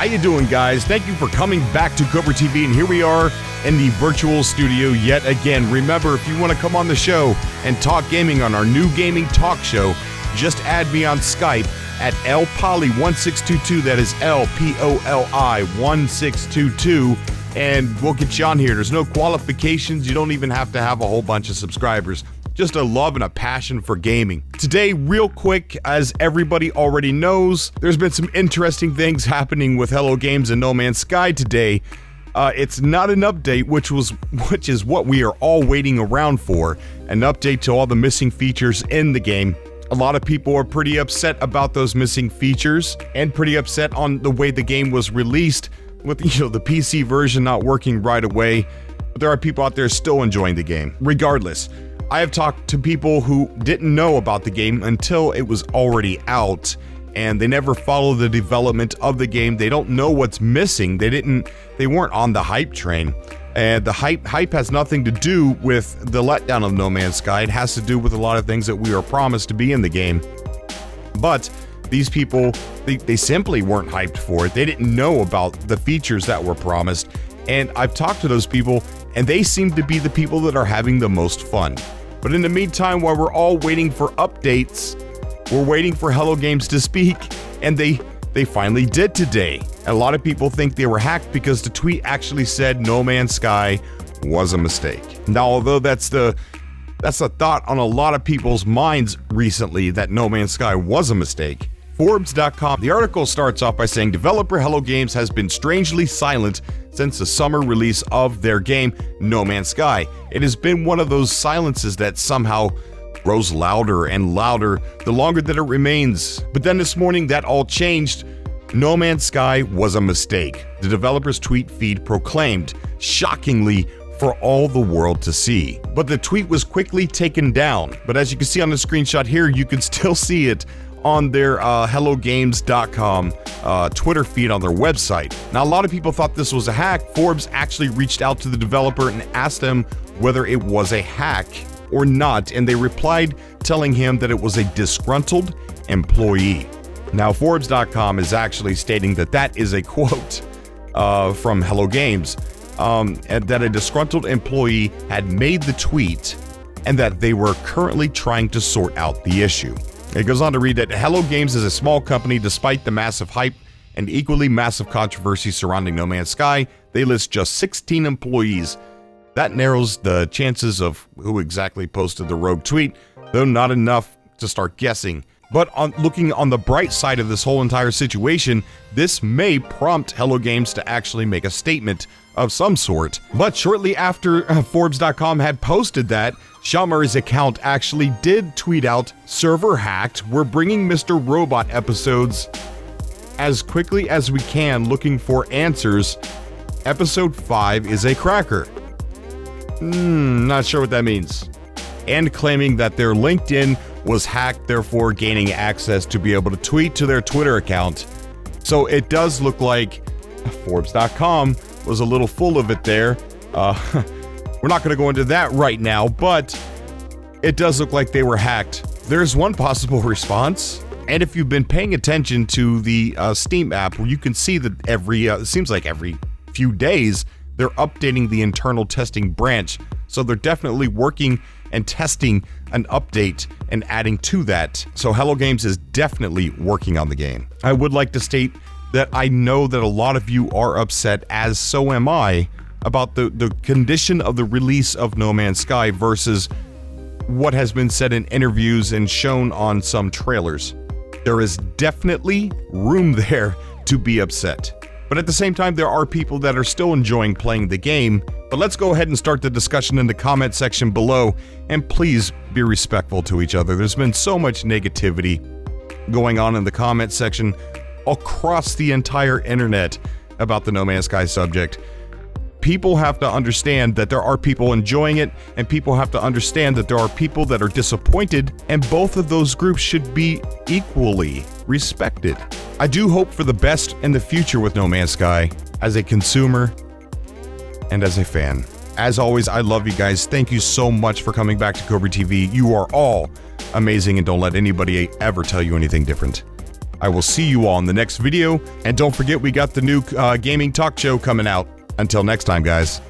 How you doing, guys? Thank you for coming back to Cobra TV, and here we are in the virtual studio yet again. Remember, if you want to come on the show and talk gaming on our new gaming talk show, just add me on Skype at LPoli1622. That is LPOLI1622, and we'll get you on here. There's no qualifications. You don't even have to have a whole bunch of subscribers. Just a love and a passion for gaming. Today, real quick, as everybody already knows, there's been some interesting things happening with Hello Games and No Man's Sky today. It's not an update, which is what we are all waiting around for. An update to all the missing features in the game. A lot of people are pretty upset about those missing features and pretty upset on the way the game was released with, the PC version not working right away. But there are people out there still enjoying the game. Regardless, I have talked to people who didn't know about the game until it was already out, and they never followed the development of the game. They don't know what's missing. They weren't on the hype train. And the hype has nothing to do with the letdown of No Man's Sky. It has to do with a lot of things that we were promised to be in the game. But these people, they simply weren't hyped for it. They didn't know about the features that were promised. And I've talked to those people, and they seem to be the people that are having the most fun. But in the meantime, while we're all waiting for updates, we're waiting for Hello Games to speak, and they finally did today. A lot of people think they were hacked because the tweet actually said No Man's Sky was a mistake. Now, although that's a thought on a lot of people's minds recently that No Man's Sky was a mistake, Forbes.com, the article starts off by saying developer Hello Games has been strangely silent since the summer release of their game, No Man's Sky. It has been one of those silences that somehow grows louder and louder the longer that it remains. But then this morning, that all changed. No Man's Sky was a mistake, the developer's tweet feed proclaimed, shockingly for all the world to see. But the tweet was quickly taken down. But as you can see on the screenshot here, you can still see it on their HelloGames.com Twitter feed on their website. Now, a lot of people thought this was a hack. Forbes actually reached out to the developer and asked them whether it was a hack or not, and they replied telling him that it was a disgruntled employee. Now, Forbes.com is actually stating that that is a quote from Hello Games, and that a disgruntled employee had made the tweet and that they were currently trying to sort out the issue. It goes on to read that Hello Games is a small company despite the massive hype and equally massive controversy surrounding No Man's Sky. They list just 16 employees. That narrows the chances of who exactly posted the rogue tweet, though not enough to start guessing. But looking on the bright side of this whole entire situation, this may prompt Hello Games to actually make a statement of some sort. But shortly after Forbes.com had posted that, Sean Murray's account actually did tweet out, "Server hacked. We're bringing Mr. Robot episodes as quickly as we can, looking for answers. Episode 5 is a cracker." Not sure what that means. And claiming that their LinkedIn was hacked, therefore gaining access to be able to tweet to their Twitter account. So it does look like Forbes.com was a little full of it there. We're not going to go into that right now, but it does look like they were hacked. There's one possible response. And if you've been paying attention to the Steam app, where you can see that it seems like every few days, they're updating the internal testing branch. So they're definitely working and testing an update and adding to that. So Hello Games is definitely working on the game. I would like to state that I know that a lot of you are upset, as so am I, about the condition of the release of No Man's Sky versus what has been said in interviews and shown on some trailers. There is definitely room there to be upset. But at the same time, there are people that are still enjoying playing the game. But let's go ahead and start the discussion in the comment section below, and please be respectful to each other. There's been so much negativity going on in the comment section across the entire internet about the No Man's Sky subject. People have to understand that there are people enjoying it, and people have to understand that there are people that are disappointed, and both of those groups should be equally respected. I do hope for the best in the future with No Man's Sky, as a consumer and as a fan. As always, I love you guys. Thank you so much for coming back to Cobra TV. You are all amazing, and don't let anybody ever tell you anything different. I will see you all in the next video, and don't forget we got the new gaming talk show coming out. Until next time, guys.